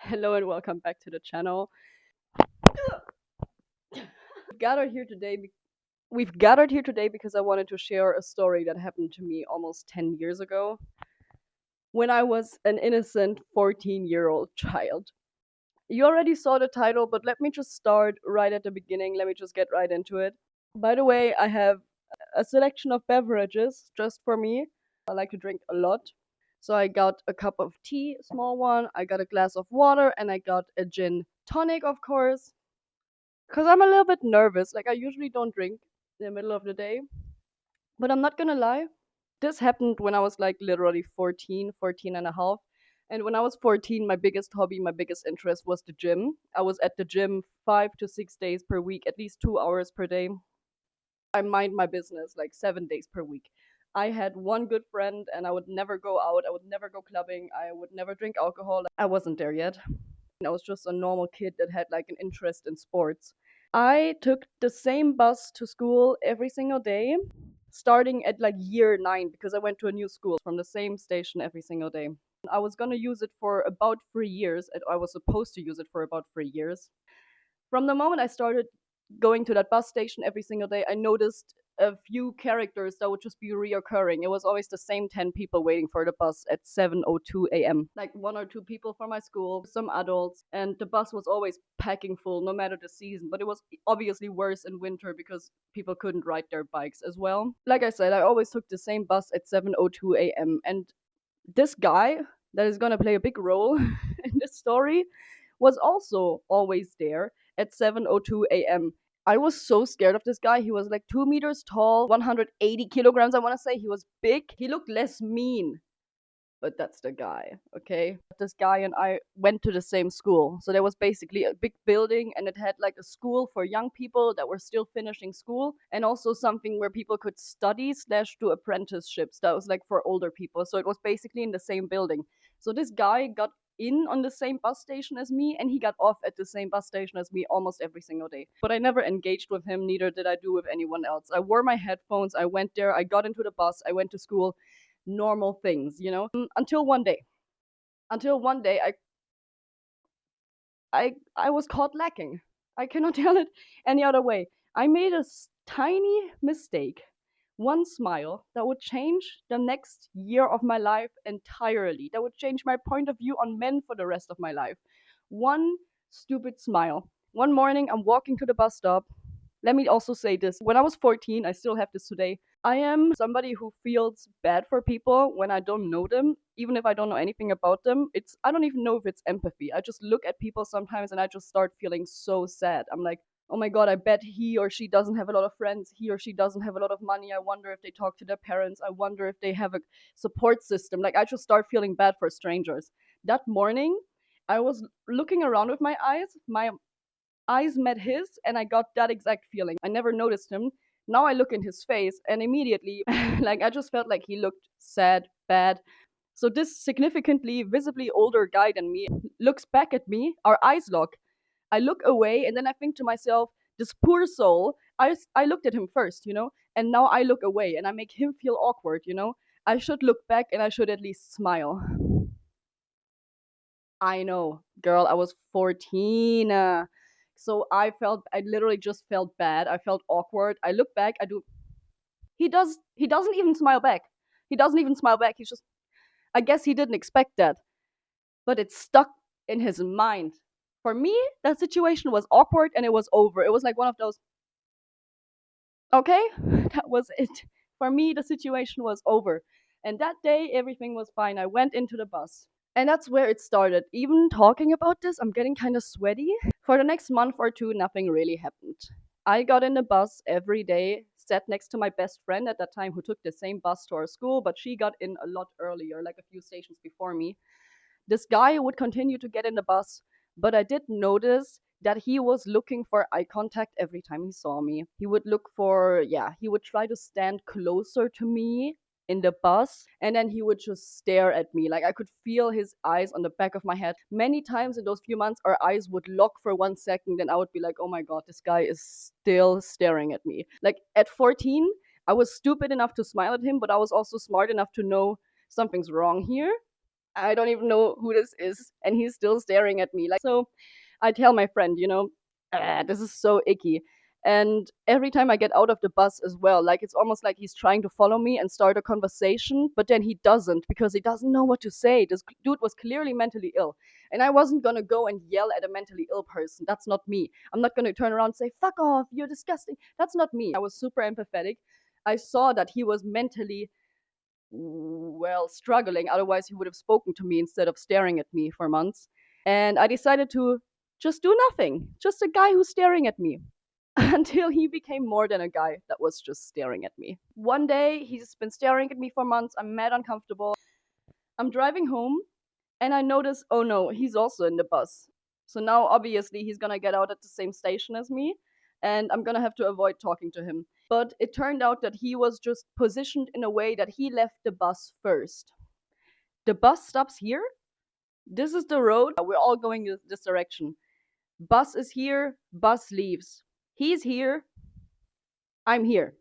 Hello and welcome back to the channel. We've gathered here today. We've gathered here today because I wanted to share a story that happened to me almost 10 years ago when I was an innocent 14-year-old child. You already saw the title, but let me just start right at the beginning. Let me just get right into it. By the way, I have a selection of beverages just for me. I like to drink a lot. So I got a cup of tea, small one. I got a glass of water, and I got a gin tonic, of course. Because I'm a little bit nervous. Like, I usually don't drink in the middle of the day. But I'm not gonna lie. This happened when I was like literally 14, 14 and a half. And when I was 14, my biggest hobby, my biggest interest was the gym. I was at the gym 5 to 6 days per week, at least 2 hours per day. I mind my business like 7 days per week. I had one good friend and I would never go out. I would never go clubbing. I would never drink alcohol. I wasn't there yet. I was just a normal kid that had like an interest in sports. I took the same bus to school every single day, starting at like year 9, because I went to a new school from the same station every single day. I was gonna use it for about 3 years, and I was supposed to use it for about 3 years. From the moment I started going to that bus station every single day, I noticed a few characters that would just be reoccurring. It was always the same 10 people waiting for the bus at 7:02 a.m. Like one or two people from my school, some adults, and the bus was always packing full no matter the season. But it was obviously worse in winter because people couldn't ride their bikes as well. Like I said, I always took the same bus at 7:02 a.m. And this guy that is going to play a big role in this story was also always there at 7:02 a.m. I was so scared of this guy. He was like 2 meters tall, 180 kilograms. I want to say he was big. He looked less mean, but that's the guy, okay? This guy and I went to the same school. So there was basically a big building and it had like a school for young people that were still finishing school and also something where people could study slash do apprenticeships. That was like for older people. So it was basically in the same building. So this guy got in on the same bus station as me and he got off at the same bus station as me almost every single day. But I never engaged with him, neither did I do with anyone else. I wore my headphones, I went there, I got into the bus, I went to school, normal things, until one day. Until one day I was caught lacking. I cannot tell it any other way. I made a tiny mistake. One smile that would change the next year of my life entirely. That would change my point of view on men for the rest of my life. One stupid smile. One morning, I'm walking to the bus stop. Let me also say this. When I was 14, I still have this today. I am somebody who feels bad for people when I don't know them, even if I don't know anything about them. I don't even know if it's empathy. I just look at people sometimes and I just start feeling so sad. I'm like, oh my god, I bet he or she doesn't have a lot of friends. He or she doesn't have a lot of money. I wonder if they talk to their parents. I wonder if they have a support system. Like, I just start feeling bad for strangers. That morning, I was looking around with my eyes. My eyes met his and I got that exact feeling. I never noticed him. Now I look in his face and immediately, like, I just felt like he looked sad, bad. So this significantly, visibly older guy than me looks back at me. Our eyes lock. I look away and then I think to myself, this poor soul. I looked at him first, and now I look away and I make him feel awkward. I should look back and I should at least smile. I know, girl, I was 14. So I literally just felt bad. I felt awkward. I look back, he doesn't even smile back. He doesn't even smile back. He's just, I guess he didn't expect that, but it stuck in his mind. For me, that situation was awkward and it was over. It was like one of those, okay, that was it. For me, the situation was over. And that day, everything was fine. I went into the bus. And that's where it started. Even talking about this, I'm getting kind of sweaty. For the next month or two, nothing really happened. I got in the bus every day, sat next to my best friend at that time who took the same bus to our school, but she got in a lot earlier, like a few stations before me. This guy would continue to get in the bus, but I did notice that he was looking for eye contact every time he saw me. He would look for, yeah, he would try to stand closer to me in the bus and then he would just stare at me. Like, I could feel his eyes on the back of my head. Many times in those few months, our eyes would lock for 1 second and I would be like, oh my god, this guy is still staring at me. Like, at 14, I was stupid enough to smile at him, but I was also smart enough to know something's wrong here. I don't even know who this is, and he's still staring at me. Like, so I tell my friend, this is so icky. And every time I get out of the bus as well, like it's almost like he's trying to follow me and start a conversation, but then he doesn't because he doesn't know what to say. This dude was clearly mentally ill. And I wasn't gonna go and yell at a mentally ill person. That's not me. I'm not gonna turn around and say, fuck off, you're disgusting. That's not me. I was super empathetic. I saw that he was mentally well, struggling. Otherwise, he would have spoken to me instead of staring at me for months. And I decided to just do nothing, just a guy who's staring at me until he became more than a guy that was just staring at me. One day, he's been staring at me for months. I'm mad uncomfortable. I'm driving home and I notice, oh no, he's also in the bus. So now obviously he's gonna get out at the same station as me, and I'm gonna have to avoid talking to him. But it turned out that he was just positioned in a way that he left the bus first. The bus stops here. This is the road. We're all going this direction. Bus is here. Bus leaves. He's here. I'm here.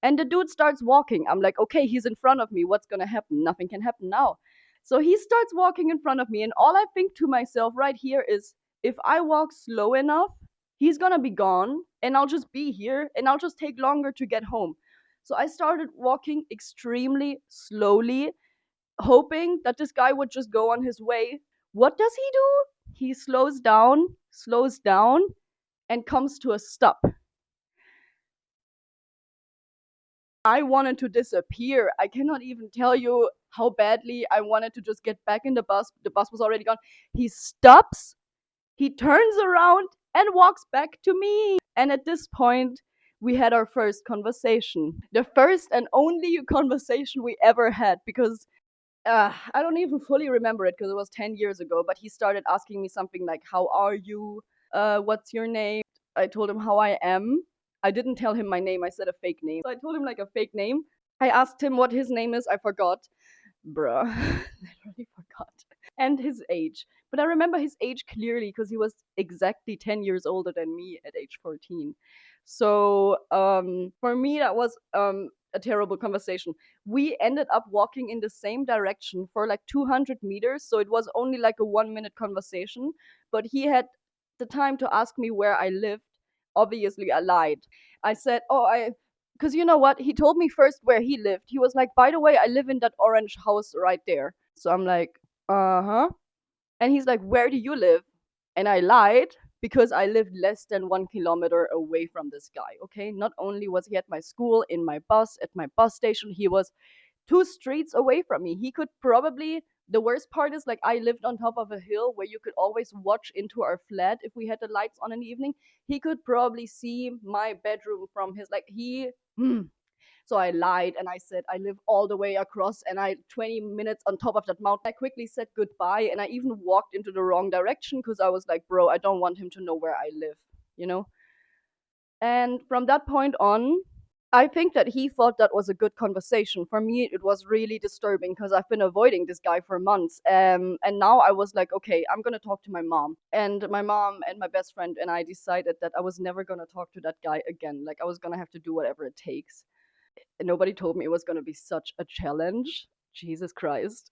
And the dude starts walking. I'm like, okay, he's in front of me. What's gonna happen? Nothing can happen now. So he starts walking in front of me, and all I think to myself right here is if I walk slow enough, he's gonna be gone, and I'll just be here, and I'll just take longer to get home. So I started walking extremely slowly, hoping that this guy would just go on his way. What does he do? He slows down, and comes to a stop. I wanted to disappear. I cannot even tell you how badly I wanted to just get back in the bus. The bus was already gone. He stops, he turns around, and walks back to me. And at this point, we had our first conversation. The first and only conversation we ever had because I don't even fully remember it because it was 10 years ago. But he started asking me something like, how are you? What's your name? I told him how I am. I didn't tell him my name. I said a fake name. So I told him like a fake name. I asked him what his name is. I forgot. Bruh. Literally forgot. And his age. But I remember his age clearly because he was exactly 10 years older than me at age 14. So for me, that was a terrible conversation. We ended up walking in the same direction for like 200 meters. So it was only like a 1 minute conversation. But he had the time to ask me where I lived. Obviously, I lied. I said, oh, because you know what? He told me first where he lived. He was like, by the way, I live in that orange house right there. So I'm like, uh-huh. And he's like, where do you live? And I lied because I lived less than 1 kilometer away from this guy. Okay. Not only was he at my school, in my bus, at my bus station, he was 2 streets away from me. He could probably, the worst part is like I lived on top of a hill where you could always watch into our flat if we had the lights on in the evening. He could probably see my bedroom from his, like, so I lied and I said I live all the way across and I 20 minutes on top of that mountain. I quickly said goodbye and I even walked into the wrong direction because I was like, bro, I don't want him to know where I live, you know? And from that point on, I think that he thought that was a good conversation. For me, it was really disturbing because I've been avoiding this guy for months. And now I was like, okay, I'm going to talk to my mom. And my mom and my best friend and I decided that I was never going to talk to that guy again. Like, I was going to have to do whatever it takes. And nobody told me it was going to be such a challenge. Jesus Christ.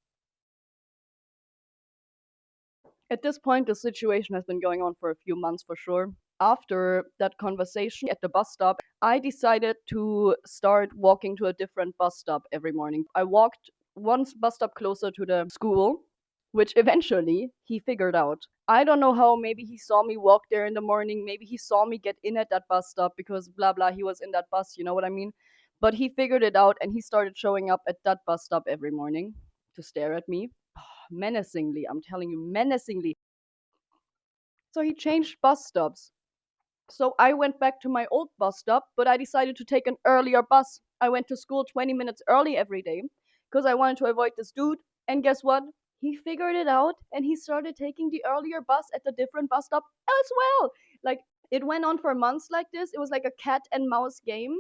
At this point, the situation has been going on for a few months for sure. After that conversation at the bus stop, I decided to start walking to a different bus stop every morning. I walked one bus stop closer to the school, which eventually he figured out. I don't know how, maybe he saw me walk there in the morning, maybe he saw me get in at that bus stop because blah blah, he was in that bus, you know what I mean? But he figured it out and he started showing up at that bus stop every morning to stare at me. Menacingly, I'm telling you, menacingly. So he changed bus stops. So I went back to my old bus stop, but I decided to take an earlier bus. I went to school 20 minutes early every day because I wanted to avoid this dude. And guess what? He figured it out and he started taking the earlier bus at the different bus stop as well. Like, it went on for months like this. It was like a cat and mouse game.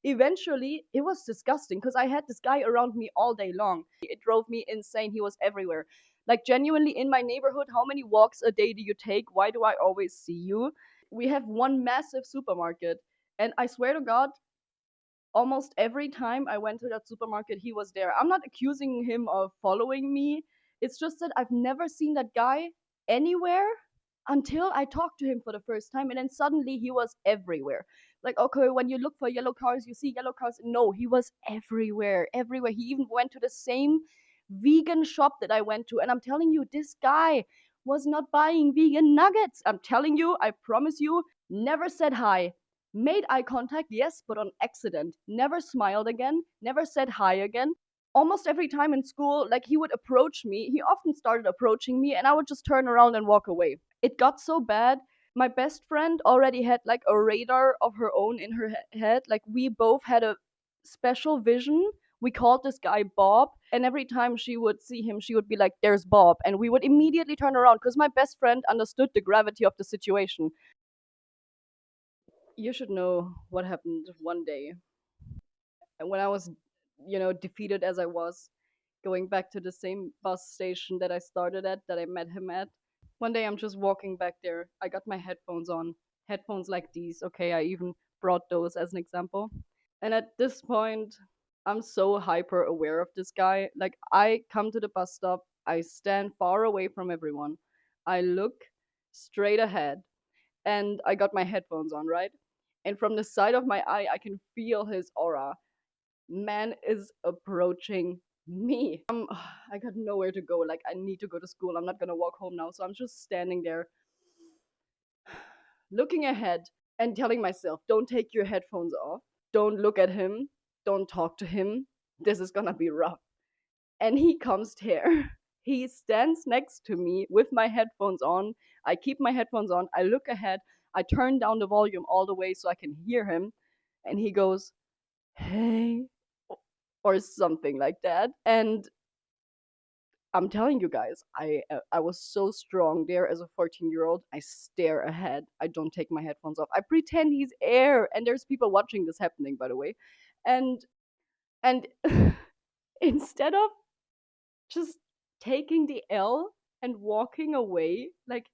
Eventually, it was disgusting because I had this guy around me all day long. It drove me insane. He was everywhere. Like, genuinely, in my neighborhood, how many walks a day do you take? Why do I always see you? We have one massive supermarket. And I swear to God, almost every time I went to that supermarket, he was there. I'm not accusing him of following me. It's just that I've never seen that guy anywhere until I talked to him for the first time, and then suddenly he was everywhere. Like, okay, when you look for yellow cars, you see yellow cars. No, he was everywhere, everywhere. He even went to the same vegan shop that I went to, and I'm telling you, this guy was not buying vegan nuggets. I'm telling you, I promise you, never said hi. Made eye contact, yes, but on accident. Never smiled again, never said hi again. Almost every time in school, like he would approach me, he often started approaching me, and I would just turn around and walk away. It got so bad. My best friend already had like a radar of her own in her head. Like we both had a special vision. We called this guy Bob, and every time she would see him, she would be like, "There's Bob," and we would immediately turn around because my best friend understood the gravity of the situation. You should know what happened one day. And when I was, defeated as I was, going back to the same bus station that I started at, that I met him at. One day I'm just walking back there. I got my headphones on, headphones like these. Okay, I even brought those as an example. And at this point, I'm so hyper aware of this guy. Like, I come to the bus stop, I stand far away from everyone, I look straight ahead, and I got my headphones on, right? And from the side of my eye, I can feel his aura. Man is approaching me. I got nowhere to go. Like, I need to go to school. I'm not gonna walk home now. So I'm just standing there, looking ahead and telling myself, don't take your headphones off. Don't look at him. Don't talk to him. This is gonna be rough. And he comes here. He stands next to me with my headphones on. I keep my headphones on. I look ahead. I turn down the volume all the way so I can hear him. And he goes, "Hey," or something like that. And I'm telling you guys, I was so strong there as a 14-year-old. I stare ahead. I don't take my headphones off. I pretend he's air, and there's people watching this happening, by the way. And and instead of just taking the L and walking away like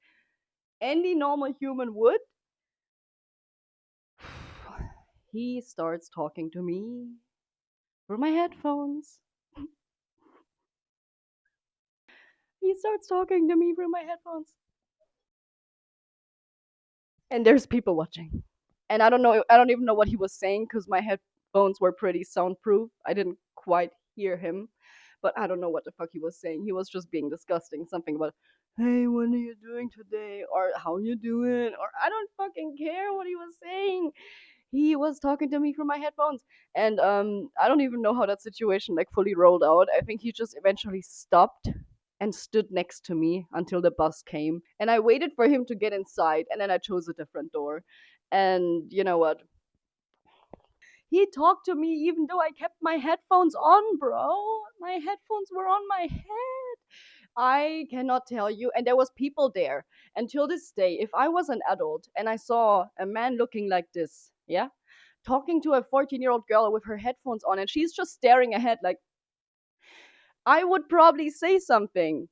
any normal human would, he starts talking to me through my headphones. He starts talking to me through my headphones. And there's people watching. And I don't even know what he was saying because my headphones were pretty soundproof. I didn't quite hear him, but I don't know what the fuck he was saying. He was just being disgusting. Something about, "Hey, what are you doing today?" or "How you doing?" or I don't fucking care what he was saying. He was talking to me through my headphones, and I don't even know how that situation like fully rolled out. I think he just eventually stopped and stood next to me until the bus came, and I waited for him to get inside, and then I chose a different door. And you know what, he talked to me even though I kept my headphones on, bro. My headphones were on my head. I cannot tell you. And there was people there. Until this day, if I was an adult and I saw a man looking like this, yeah, talking to a 14-year-old girl with her headphones on and she's just staring ahead, like, I would probably say something.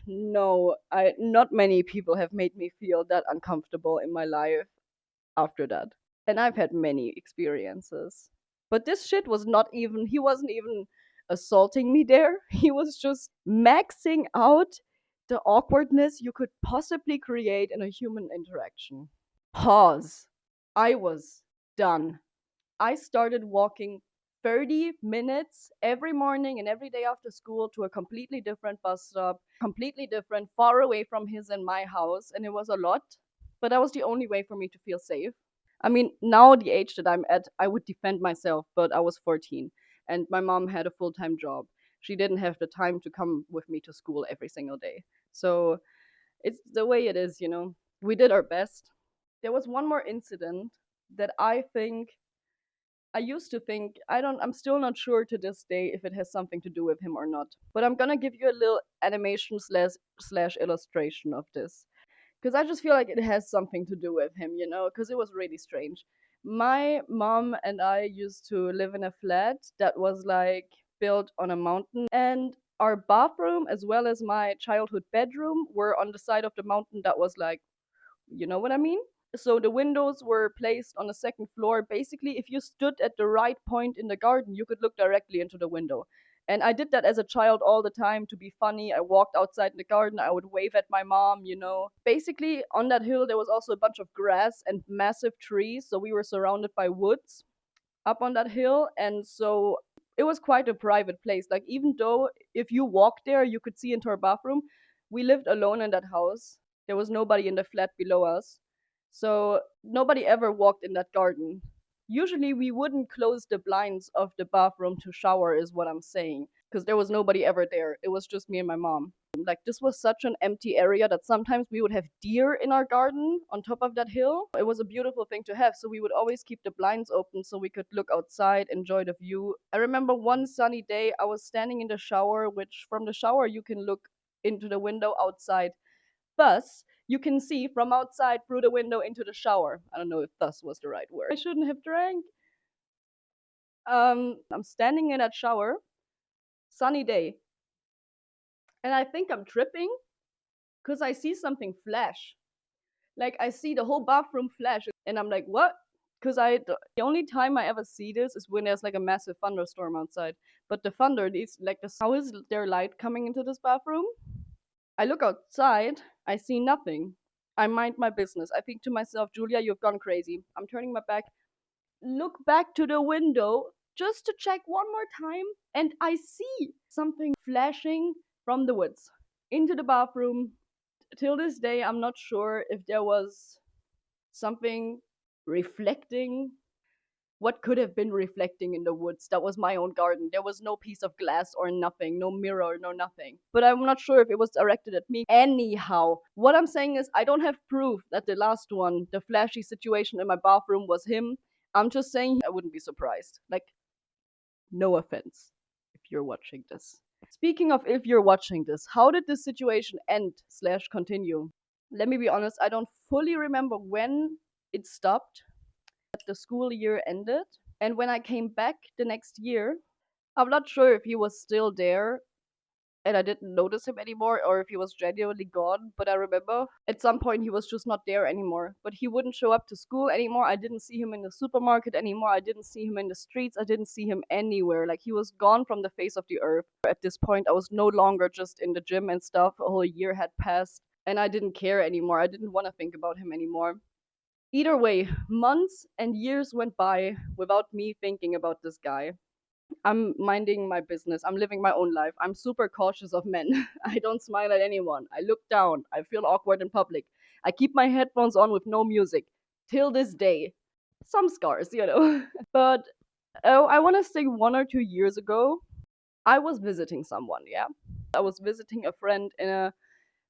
No, I not many people have made me feel that uncomfortable in my life after that. And I've had many experiences. But this shit was not even, he wasn't even assaulting me there. He was just maxing out the awkwardness you could possibly create in a human interaction. Pause. I was done. I started walking 30 minutes every morning and every day after school to a completely different bus stop, completely different, far away from his and my house. And it was a lot, but that was the only way for me to feel safe. I mean, now the age that I'm at, I would defend myself, but I was 14 and my mom had a full time job. She didn't have the time to come with me to school every single day. So it's the way it is, you know. We did our best. There was one more incident that I used to think, I'm still not sure to this day if it has something to do with him or not. But I'm gonna give you a little animation slash illustration of this because I just feel like it has something to do with him, you know, because it was really strange. My mom and I used to live in a flat that was like built on a mountain, and our bathroom as well as my childhood bedroom were on the side of the mountain that was like, you know what I mean? So the windows were placed on the second floor. Basically, if you stood at the right point in the garden, you could look directly into the window. And I did that as a child all the time to be funny. I walked outside in the garden, I would wave at my mom. Basically, on that hill, there was also a bunch of grass and massive trees. So we were surrounded by woods up on that hill. And so it was quite a private place. Like, even though if you walked there, you could see into our bathroom, we lived alone in that house. There was nobody in the flat below us. So nobody ever walked in that garden. Usually we wouldn't close the blinds of the bathroom to shower, is what I'm saying, because there was nobody ever there. It was just me and my mom. Like, this was such an empty area that sometimes we would have deer in our garden on top of that hill. It was a beautiful thing to have, so we would always keep the blinds open so we could look outside, enjoy the view. I remember one sunny day I was standing in the shower, which from the shower you can look into the window outside. Thus, you can see from outside through the window into the shower. I don't know if thus was the right word. I shouldn't have drank. I'm standing in that shower, sunny day, and I think I'm tripping because I see something flash. Like, I see the whole bathroom flash, and I'm like, what? Because the only time I ever see this is when there's like a massive thunderstorm outside. But the thunder, is like, how is there light coming into this bathroom? I look outside, I see nothing. I mind my business. I think to myself, Julia, you've gone crazy. I'm turning my back, look back to the window just to check one more time, and I see something flashing from the woods into the bathroom. Till this day, I'm not sure if there was something reflecting. What could have been reflecting in the woods? That was my own garden. There was no piece of glass or nothing, no mirror, no nothing. But I'm not sure if it was directed at me. Anyhow, what I'm saying is, I don't have proof that the last one, the flashy situation in my bathroom, was him. I'm just saying I wouldn't be surprised. Like, no offense if you're watching this. Speaking of if you're watching this, how did this situation end slash continue? Let me be honest, I don't fully remember when it stopped. The school year ended, and when I came back the next year, I'm not sure if he was still there and I didn't notice him anymore, or if he was genuinely gone. But I remember at some point he was just not there anymore. But he wouldn't show up to school anymore. I didn't see him in the supermarket anymore. I didn't see him in the streets. I didn't see him anywhere. Like, he was gone from the face of the earth. At this point, I was no longer just in the gym and stuff. A whole year had passed, and I didn't care anymore. I didn't want to think about him anymore. Either way, months and years went by without me thinking about this guy. I'm minding my business. I'm living my own life. I'm super cautious of men. I don't smile at anyone. I look down. I feel awkward in public. I keep my headphones on with no music. Till this day. Some scars. But I want to say 1 or 2 years ago, I was visiting someone, yeah? I was visiting a friend in a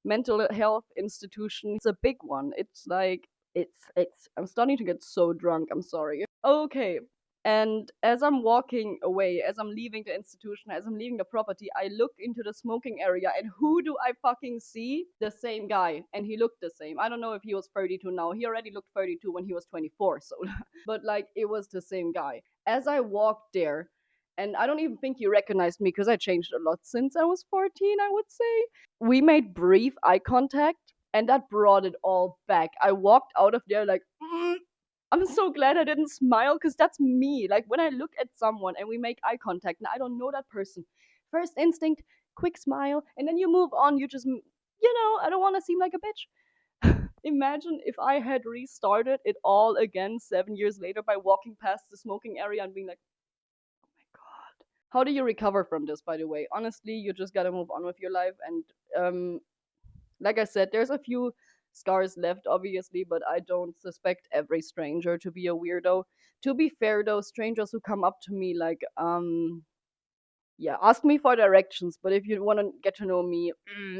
mental health institution. It's a big one. It's like, it's I'm starting to get so drunk, I'm sorry. Okay. And as I'm walking away, as I'm leaving the institution, as I'm leaving the property, I look into the smoking area, and who do I fucking see? The same guy. And he looked the same. I don't know if he was 32 now. He already looked 32 when he was 24, so but like, it was the same guy. As I walked there, and I don't even think he recognized me because I changed a lot since I was 14, I would say. We made brief eye contact, and that brought it all back. I walked out of there like, I'm so glad I didn't smile, because that's me. Like, when I look at someone and we make eye contact and I don't know that person, first instinct, quick smile, and then you move on. You just, I don't want to seem like a bitch. Imagine if I had restarted it all again 7 years later by walking past the smoking area and being like, oh my God. How do you recover from this, by the way? Honestly, you just gotta move on with your life. And like I said, there's a few scars left, obviously, but I don't suspect every stranger to be a weirdo. To be fair, though, strangers who come up to me like, yeah, ask me for directions, but if you want to get to know me,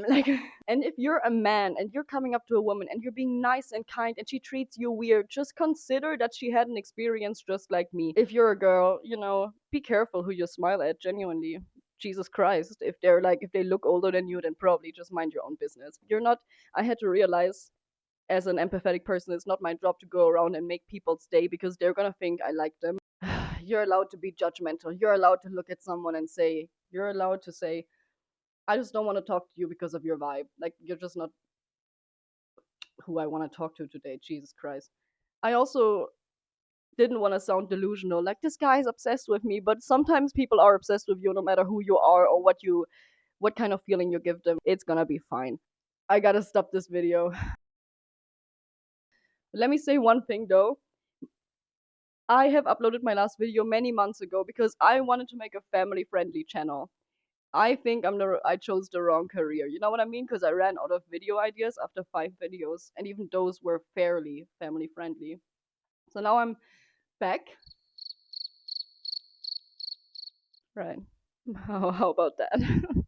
like, and if you're a man and you're coming up to a woman and you're being nice and kind and she treats you weird, just consider that she had an experience just like me. If you're a girl, be careful who you smile at, genuinely. Jesus Christ, if they look older than you, then probably just mind your own business. You're not, I had to realize, as an empathetic person, it's not my job to go around and make people stay because they're gonna think I like them. You're allowed to be judgmental. You're allowed to look at someone and say, you're allowed to say, I just don't want to talk to you because of your vibe. Like, you're just not. who I want to talk to today. Jesus Christ. I also didn't want to sound delusional, like this guy is obsessed with me, but sometimes people are obsessed with you no matter who you are or what kind of feeling you give them. It's gonna be fine. I gotta stop this video. Let me say one thing though. I have uploaded my last video many months ago because I wanted to make a family friendly channel. I think I chose the wrong career. You know what I mean? Because I ran out of video ideas after 5 videos, and even those were fairly family friendly. So now I'm back. Right. How about that?